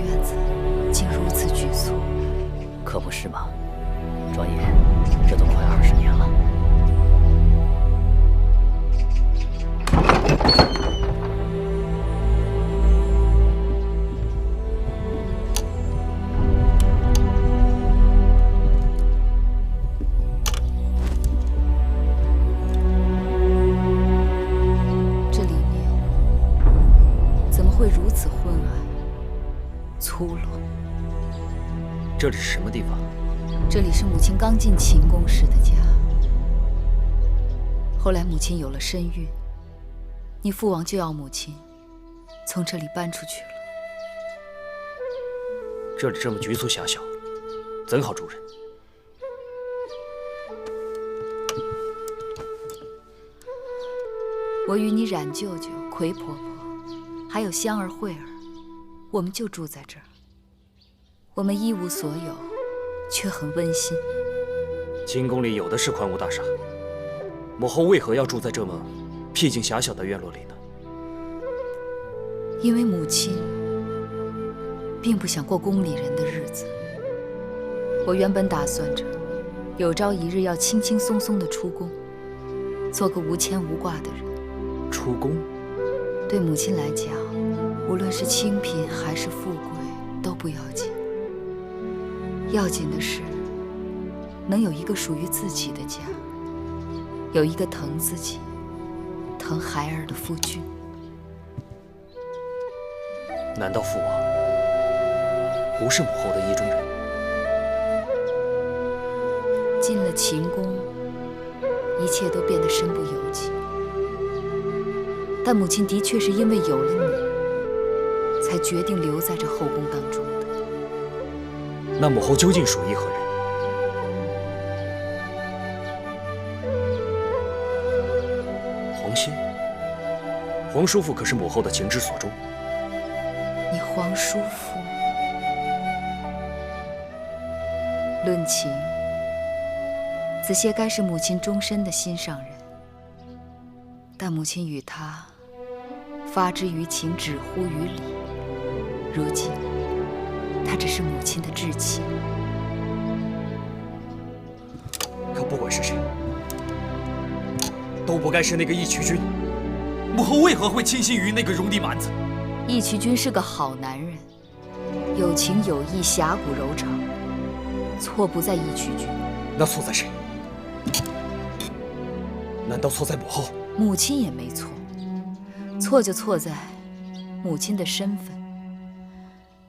院子竟如此局促。可不是嘛，转眼这都快20年了。这里面怎么会如此昏暗、粗陋？这里是什么地方？这里是母亲刚进秦宫时的家。后来母亲有了身孕，你父王就要母亲从这里搬出去了。这里这么局促狭小，怎好住人？我与你冉舅舅、奎婆婆，还有香儿、慧儿，我们就住在这儿。我们一无所有，却很温馨。秦宫里有的是宽屋大厦，母后为何要住在这么僻静狭小的院落里呢？因为母亲并不想过宫里人的日子。我原本打算着，有朝一日要轻轻松松地出宫，做个无牵无挂的人。出宫？对母亲来讲，无论是清贫还是富贵都不要紧，要紧的是能有一个属于自己的家，有一个疼自己、疼孩儿的夫君。难道父王不是母后的意中人？进了秦宫，一切都变得身不由己。但母亲的确是因为有了你，才决定留在这后宫当中的。那母后究竟属意何人？皇歇？皇叔父可是母后的情之所钟。你皇叔父，论情，子歇该是母亲终身的心上人，但母亲与他发之于情，止乎于理。如今，他只是母亲的至亲。可不管是谁，都不该是那个义渠君。母后为何会倾心于那个戎狄蛮子？义渠君是个好男人，有情有义，侠骨柔肠。错不在义渠君，那错在谁？难道错在母后？母亲也没错，错就错在母亲的身份。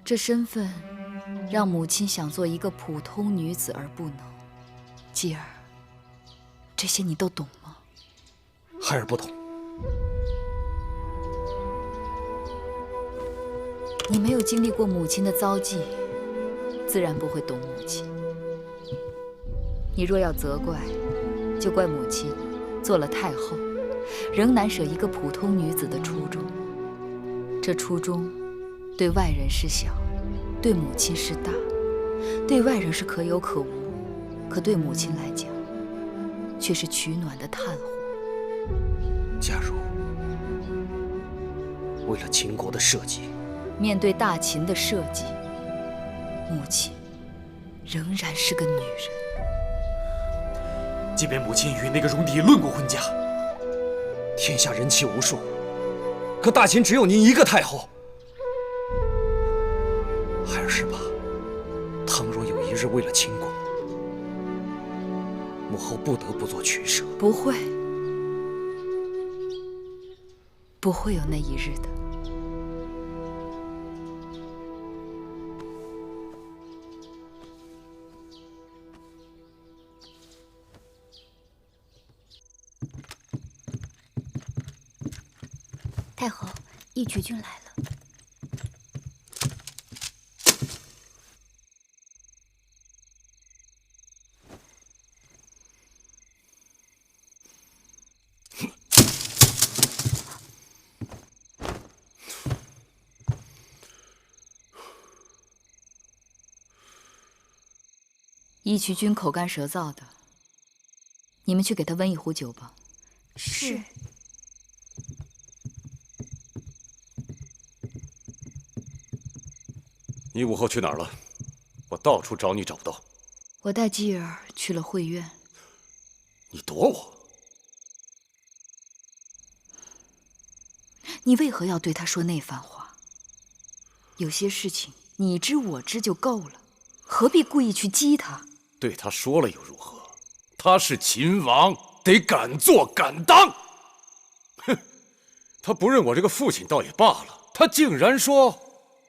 这身份让母亲想做一个普通女子而不能。继儿，这些你都懂吗？孩儿不懂。你没有经历过母亲的遭际，自然不会懂母亲。你若要责怪，就怪母亲做了太后，仍难舍一个普通女子的初衷。这初衷，对外人是小，对母亲是大。对外人是可有可无，可对母亲来讲，却是取暖的炭火。假如为了秦国的社稷，面对大秦的社稷，母亲仍然是个女人。即便母亲与那个戎狄论过婚嫁，天下人妻无数，可大秦只有您一个太后。孩儿是怕，倘若有一日为了秦国，母后不得不做取舍。不会，不会有那一日的。太后，义渠君来了。义渠君口干舌燥的，你们去给他温一壶酒吧。是。你午后去哪儿了？我到处找你找不到。我带继儿去了会院。你躲我？你为何要对他说那番话？有些事情你知我知就够了，何必故意去激他？对他说了又如何？他是秦王，得敢做敢当。哼，他不认我这个父亲倒也罢了，他竟然说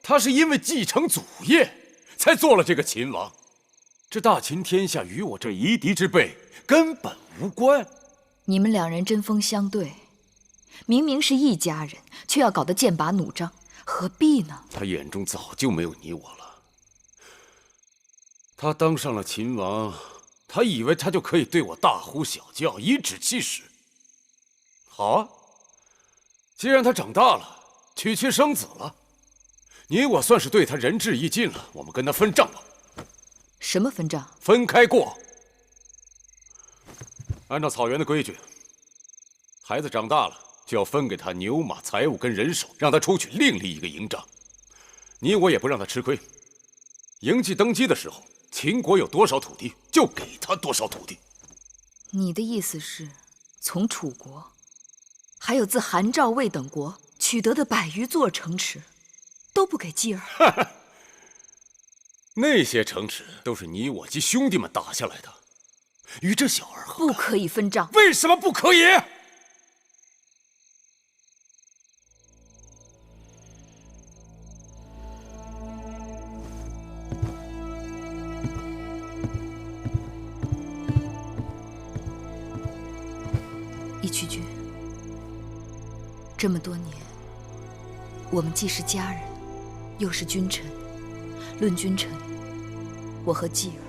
他是因为继承祖业才做了这个秦王。这大秦天下与我这夷狄之辈根本无关。你们两人针锋相对，明明是一家人，却要搞得剑拔弩张，何必呢？他眼中早就没有你我了。他当上了秦王，他以为他就可以对我大呼小叫，颐指气使。好啊，既然他长大了，娶妻生子了，你我算是对他仁至义尽了。我们跟他分账吧。什么分账？分开过。按照草原的规矩，孩子长大了就要分给他牛马财物跟人手，让他出去另立一个营帐。你我也不让他吃亏。嬴稷登基的时候，秦国有多少土地，就给他多少土地。你的意思是，从楚国，还有自韩赵魏等国取得的100余座城池，都不给继儿？那些城池都是你我及兄弟们打下来的，与这小儿何干？不可以分账。为什么不可以？义渠君，这么多年，我们既是家人，又是君臣。论君臣，我和继儿，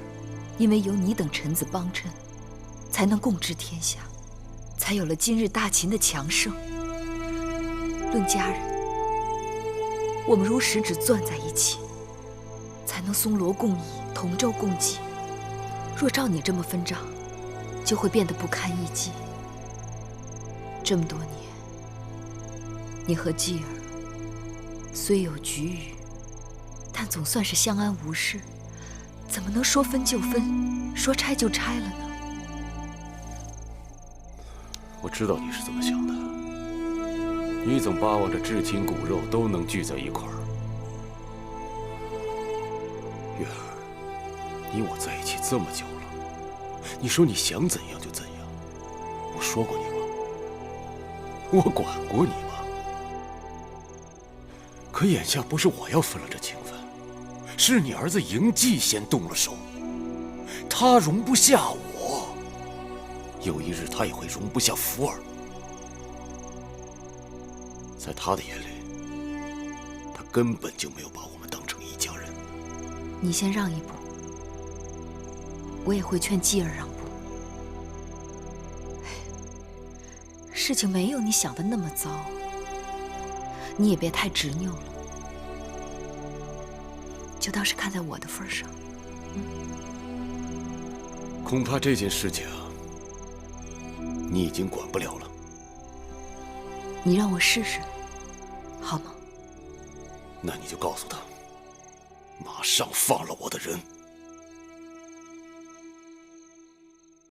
因为有你等臣子帮衬，才能共治天下，才有了今日大秦的强盛。论家人，我们如十指攥在一起，才能松萝共倚，同舟共济。若照你这么分账，就会变得不堪一击。这么多年，你和继儿虽有龃龉，但总算是相安无事，怎么能说分就分，说拆就拆了呢？我知道你是怎么想的，你总巴望着至亲骨肉都能聚在一块儿。月儿，你我在一起这么久了，你说你想怎样就怎样，我说过你吗？我管过你吗？可眼下不是我要分了这情分，是你儿子嬴稷先动了手，他容不下我，有一日他也会容不下福儿。在他的眼里，他根本就没有把我们当成一家人。你先让一步，我也会劝继儿让步。事情没有你想的那么糟，你也别太执拗了，就当是看在我的份上。恐怕这件事情你已经管不了了。你让我试试，好吗？那你就告诉他，马上放了我的人。